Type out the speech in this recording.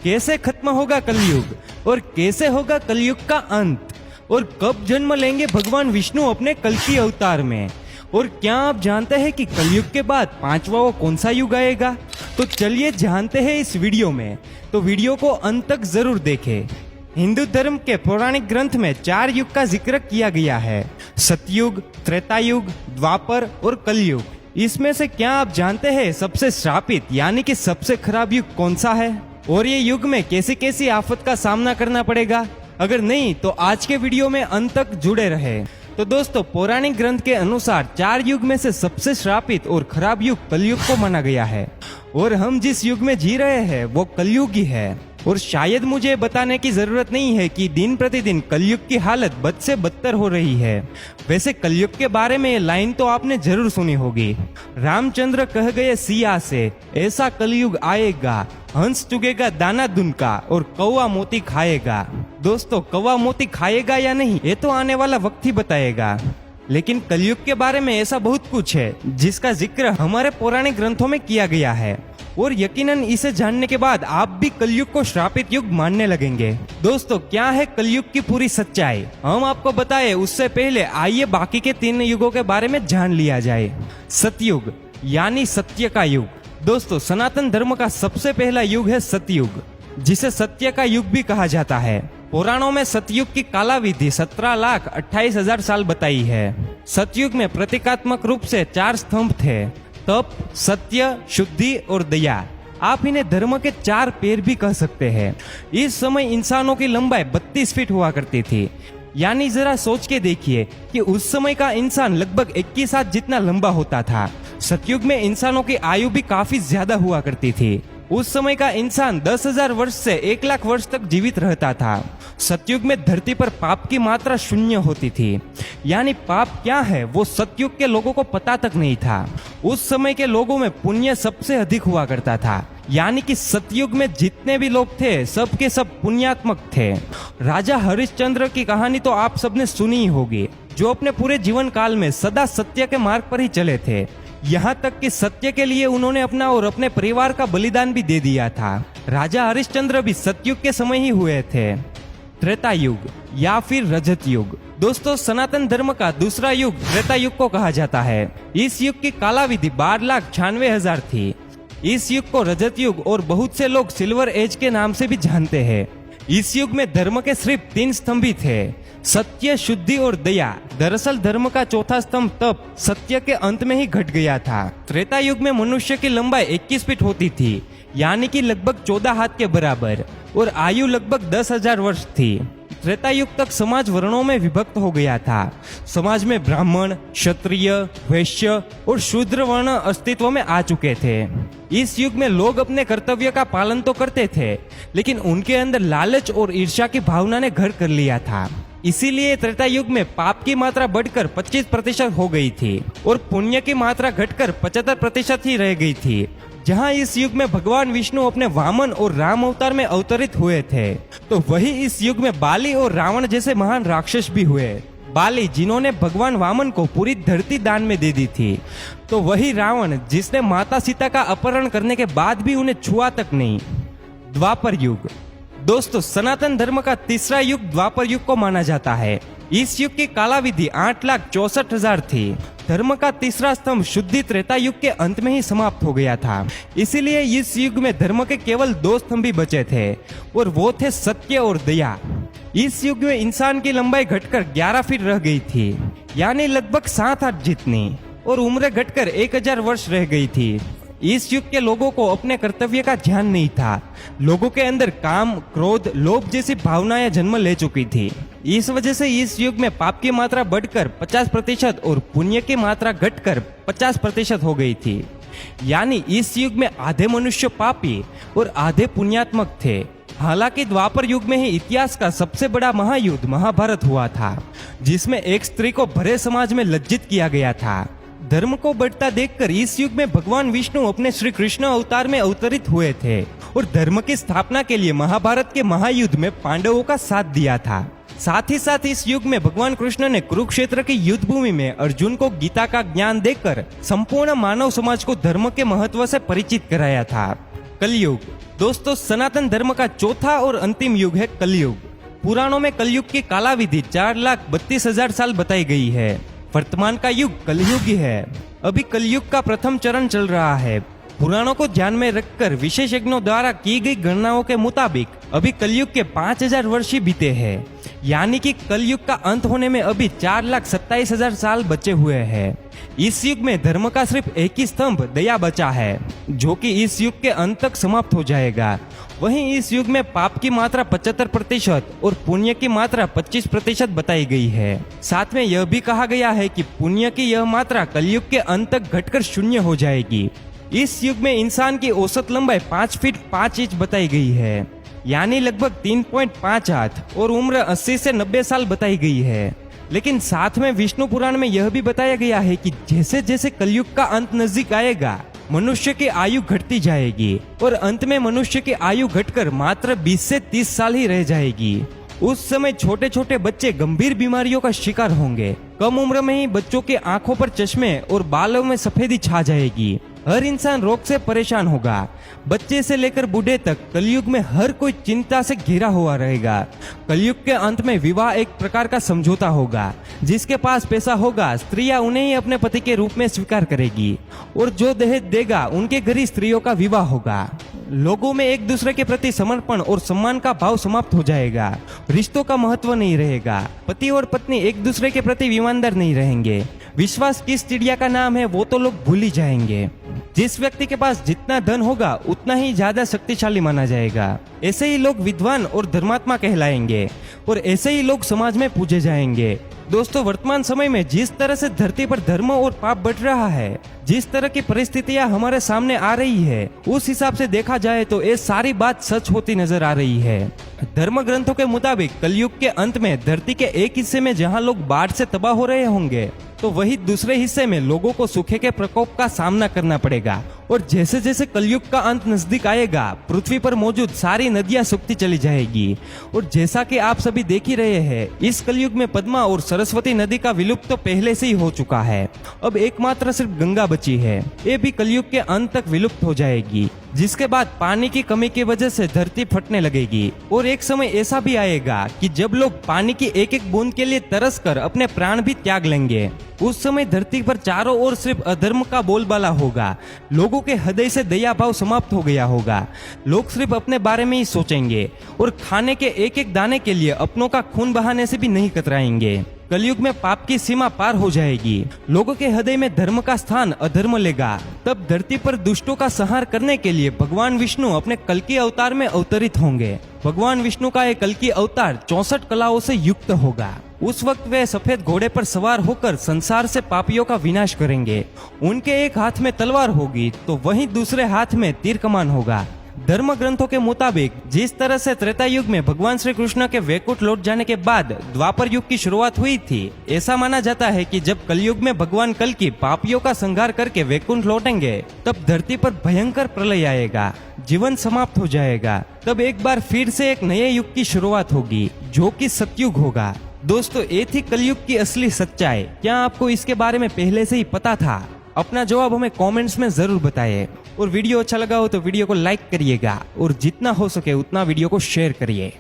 कैसे खत्म होगा कलयुग और कैसे होगा कलयुग का अंत, और कब जन्म लेंगे भगवान विष्णु अपने कल्कि अवतार में, और क्या आप जानते हैं कि कलयुग के बाद पांचवा वो कौन सा युग आएगा? तो चलिए जानते हैं इस वीडियो में, तो वीडियो को अंत तक जरूर देखें। हिंदू धर्म के पौराणिक ग्रंथ में 4 युग का जिक्र किया गया है, सतयुग, त्रेतायुग, द्वापर और कलयुग। इसमें से क्या आप जानते हैं सबसे श्रापित यानी कि सबसे खराब युग कौन सा है, और ये युग में कैसी कैसी आफत का सामना करना पड़ेगा? अगर नहीं तो आज के वीडियो में अंत तक जुड़े रहे। तो दोस्तों, पौराणिक ग्रंथ के अनुसार 4 युग में से सबसे श्रापित और खराब युग कलयुग को माना गया है, और हम जिस युग में जी रहे हैं वो कलयुग ही है। और शायद मुझे बताने की जरूरत नहीं है कि दिन प्रतिदिन कलयुग की हालत बद से बदतर हो रही है। वैसे कलयुग के बारे में ये लाइन तो आपने जरूर सुनी होगी, रामचंद्र कह गए सिया से, ऐसा कलयुग आएगा, हंस चुगेगा दाना दुनका और कौवा मोती खाएगा। दोस्तों, कौवा मोती खाएगा या नहीं ये तो आने वाला वक्त ही बताएगा, लेकिन कलयुग के बारे में ऐसा बहुत कुछ है जिसका जिक्र हमारे पौराणिक ग्रंथों में किया गया है, और यकीनन इसे जानने के बाद आप भी कलयुग को श्रापित युग मानने लगेंगे। दोस्तों, क्या है कलयुग की पूरी सच्चाई, हम आपको बताएं उससे पहले आइए बाकी के 3 युगों के बारे में जान लिया जाए। सतयुग यानी सत्य का युग। दोस्तों, सनातन धर्म का सबसे पहला युग है सतयुग, जिसे सत्य का युग भी कहा जाता है। पुराणों में सतयुग की कालाविधि 17,28,000 साल बताई है। सतयुग में प्रतीकात्मक रूप से 4 स्तंभ थे, तप, सत्य, शुद्धि और दया। आप इन्हें धर्म के 4 पैर भी कह सकते हैं। इस समय इंसानों की लंबाई 32 फीट हुआ करती थी, यानी जरा सोच के देखिए कि उस समय का इंसान लगभग 21 हाथ जितना लंबा होता था। सतयुग में इंसानों की आयु भी काफी ज्यादा हुआ करती थी। उस समय का इंसान 10,000 वर्ष से 1,00,000 वर्ष तक जीवित रहता था। सतयुग में धरती पर पाप की मात्रा शून्य होती थी, यानी पाप क्या है वो सतयुग के लोगों को पता तक नहीं था। उस समय के लोगों में पुण्य सबसे अधिक हुआ करता था, यानी कि सतयुग में जितने भी लोग थे सब के सब पुण्यात्मक थे। राजा हरिश्चंद्र की कहानी तो आप सबने सुनी ही होगी, जो अपने पूरे जीवन काल में सदा सत्य के मार्ग पर ही चले थे। यहाँ तक कि सत्य के लिए उन्होंने अपना और अपने परिवार का बलिदान भी दे दिया था। राजा हरिश्चंद्र भी सतयुग के समय ही हुए थे। त्रेता युग या फिर रजत युग। दोस्तों, सनातन धर्म का दूसरा युग त्रेता युग को कहा जाता है। इस युग की कालाविधि 12,96,000 थी। इस युग को रजत युग और बहुत से लोग सिल्वर एज के नाम से भी जानते हैं। इस युग में धर्म के सिर्फ 3 स्तंभ ही थे, सत्य, शुद्धि और दया। दरअसल धर्म का चौथा स्तंभ तप सत्य के अंत में ही घट गया था। त्रेता युग में मनुष्य की लंबाई 21 फीट होती थी, यानी कि लगभग 14 हाथ के बराबर, और आयु लगभग 10,000 वर्ष थी। त्रेता युग तक समाज वर्णों में विभक्त हो गया था। समाज में ब्राह्मण, क्षत्रिय, वैश्य और शूद्र वर्ण अस्तित्व में आ चुके थे। इस युग में लोग अपने कर्तव्य का पालन तो करते थे, लेकिन उनके अंदर लालच और ईर्ष्या की भावना ने घर कर लिया था। इसीलिए त्रेता युग में पाप की मात्रा बढ़कर 25% हो गई थी और पुण्य की मात्रा घटकर 75% ही रह गई थी। जहां इस युग में भगवान विष्णु अपने वामन और राम अवतार में अवतरित हुए थे, तो वही इस युग में बाली और रावण जैसे महान राक्षस भी हुए। बाली, जिन्होंने भगवान वामन को पूरी धरती दान में दे दी थी, तो वही रावण जिसने माता सीता का अपहरण करने के बाद भी उन्हें छुआ तक नहीं। द्वापर युग। दोस्तों, सनातन धर्म का तीसरा युग द्वापर युग को माना जाता है। इस युग की कालाविधि 8,64,000 थी। धर्म का तीसरा स्तंभ शुद्धि त्रेता युग के अंत में ही समाप्त हो गया था। इसीलिए इस युग में धर्म के केवल 2 स्तंभ ही बचे थे, और वो थे सत्य और दया। इस युग में इंसान की लंबाई घटकर 11 फीट रह गई थी, यानी लगभग 7 हाथ जितनी, और उम्र घटकर 1,000 वर्ष रह गई थी। इस युग के लोगों को अपने कर्तव्य का ध्यान नहीं था। लोगों के अंदर काम, क्रोध, लोभ जैसी भावनाएं जन्म ले चुकी थी। इस वजह से इस युग में पाप की मात्रा बढ़कर 50% और पुण्य की मात्रा घटकर 50% हो गई थी। यानी इस युग में आधे मनुष्य पापी और आधे पुण्यात्मक थे। हालांकि द्वापर युग में ही इतिहास का सबसे बड़ा महायुद्ध महाभारत हुआ था, जिसमें एक स्त्री को भरे समाज में लज्जित किया गया था। धर्म को बढ़ता देखकर इस युग में भगवान विष्णु अपने श्री कृष्ण अवतार में अवतरित हुए थे और धर्म की स्थापना के लिए महाभारत के महायुद्ध में पांडवों का साथ दिया था। साथ ही साथ इस युग में भगवान कृष्ण ने कुरुक्षेत्र की युद्ध भूमि में अर्जुन को गीता का ज्ञान देकर संपूर्ण मानव समाज को धर्म के महत्व से परिचित कराया था। कलयुग। दोस्तों, सनातन धर्म का चौथा और अंतिम युग है कलयुग। पुराणों में कलयुग की कालाविधि 4,32,000 साल बताई गई है। वर्तमान का युग कलयुग ही है। अभी कलयुग का प्रथम चरण चल रहा है। पुराणों को ध्यान में रखकर विशेषज्ञों द्वारा की गई गणनाओं के मुताबिक अभी कलयुग के 5,000 वर्ष ही बीते हैं, यानी कि कलयुग का अंत होने में अभी 4,27,000 साल बचे हुए हैं। इस युग में धर्म का सिर्फ एक ही स्तंभ दया बचा है, जो कि इस युग के अंत तक समाप्त हो जाएगा। वहीं इस युग में पाप की मात्रा 75% और पुण्य की मात्रा 25% बताई गई है। साथ में यह भी कहा गया है कि पुण्य की यह मात्रा कलयुग के अंत तक घटकर शून्य हो जाएगी। इस युग में इंसान की औसत लंबाई 5 फीट 5 इंच बताई गई है, यानी लगभग 3.5 हाथ, और उम्र 80 से 90 साल बताई गई है। लेकिन साथ में विष्णु पुराण में यह भी बताया गया है कि जैसे जैसे कलयुग का अंत नजदीक आएगा, मनुष्य की आयु घटती जाएगी और अंत में मनुष्य की आयु घटकर मात्र 20 से 30 साल ही रह जाएगी। उस समय छोटे छोटे बच्चे गंभीर बीमारियों का शिकार होंगे। कम उम्र में ही बच्चों के आंखों पर चश्मे और बालों में सफेदी छा जाएगी। हर इंसान रोग से परेशान होगा। बच्चे से लेकर बूढ़े तक कलयुग में हर कोई चिंता से घिरा हुआ रहेगा। कलयुग के अंत में विवाह एक प्रकार का समझौता होगा। जिसके पास पैसा होगा, स्त्रियां उन्हें ही अपने पति के रूप में स्वीकार करेगी, और जो दहेज देगा उनके घर ही स्त्रियों का विवाह होगा। लोगों में एक दूसरे के प्रति समर्पण और सम्मान का भाव समाप्त हो जाएगा। रिश्तों का महत्व नहीं रहेगा। पति और पत्नी एक दूसरे के प्रति ईमानदार नहीं रहेंगे। विश्वास किस चिड़िया का नाम है वो तो लोग भूल ही जाएंगे। जिस व्यक्ति के पास जितना धन होगा उतना ही ज्यादा शक्तिशाली माना जाएगा। ऐसे ही लोग विद्वान और धर्मात्मा कहलाएंगे, और ऐसे ही लोग समाज में पूजे जाएंगे। दोस्तों, वर्तमान समय में जिस तरह से धरती पर धर्म और पाप बढ़ रहा है, जिस तरह की परिस्थितियां हमारे सामने आ रही है, उस हिसाब से देखा जाए तो ये सारी बात सच होती नजर आ रही है। धर्म ग्रंथों के मुताबिक कलयुग के अंत में धरती के एक हिस्से में जहां लोग बाढ़ से तबाह हो रहे होंगे, तो वही दूसरे हिस्से में लोगों को सूखे के प्रकोप का सामना करना पड़ेगा। और जैसे जैसे कलयुग का अंत नजदीक आएगा, पृथ्वी पर मौजूद सारी नदियां सूखती चली जाएगी। और जैसा कि आप सभी देख ही रहे हैं, इस कलयुग में पद्मा और सरस्वती नदी का विलुप्त तो पहले से ही हो चुका है। अब एकमात्र सिर्फ गंगा बची है। ये भी कलयुग के अंत तक विलुप्त हो जाएगी, जिसके बाद पानी की कमी की वजह से धरती फटने लगेगी। और एक समय ऐसा भी आएगा कि जब लोग पानी की एक एक बूंद के लिए तरस कर अपने प्राण भी त्याग लेंगे। उस समय धरती पर चारों ओर सिर्फ अधर्म का बोलबाला होगा। लोगों के हृदय से दया भाव समाप्त हो गया होगा। लोग सिर्फ अपने बारे में ही सोचेंगे और खाने के एक एक दाने के लिए अपनों का खून बहाने से भी नहीं कतराएंगे। कलयुग में पाप की सीमा पार हो जाएगी। लोगों के हृदय में धर्म का स्थान अधर्म लेगा। तब धरती पर दुष्टों का संहार करने के लिए भगवान विष्णु अपने कल्कि अवतार में अवतरित होंगे। भगवान विष्णु का एक कल्कि अवतार 64 कलाओं से युक्त होगा। उस वक्त वे सफेद घोड़े पर सवार होकर संसार से पापियों का विनाश करेंगे। उनके एक हाथ में तलवार होगी तो वहीं दूसरे हाथ में तीर कमान होगा। धर्म ग्रंथों के मुताबिक जिस तरह से त्रेता युग में भगवान श्री कृष्ण के वैकुंठ लौट जाने के बाद द्वापर युग की शुरुआत हुई थी, ऐसा माना जाता है कि जब कलयुग में भगवान कल्कि पापियों का संहार करके वैकुंठ लौटेंगे, तब धरती पर भयंकर प्रलय आएगा, जीवन समाप्त हो जाएगा। तब एक बार फिर से एक नए युग की शुरुआत होगी, जो कि सतयुग होगा। दोस्तों, ये थी कलयुग की असली सच्चाई। क्या आपको इसके बारे में पहले से ही पता था? अपना जवाब हमें कमेंट्स में जरूर बताइए। और वीडियो अच्छा लगा हो तो वीडियो को लाइक करिएगा, और जितना हो सके उतना वीडियो को शेयर करिए।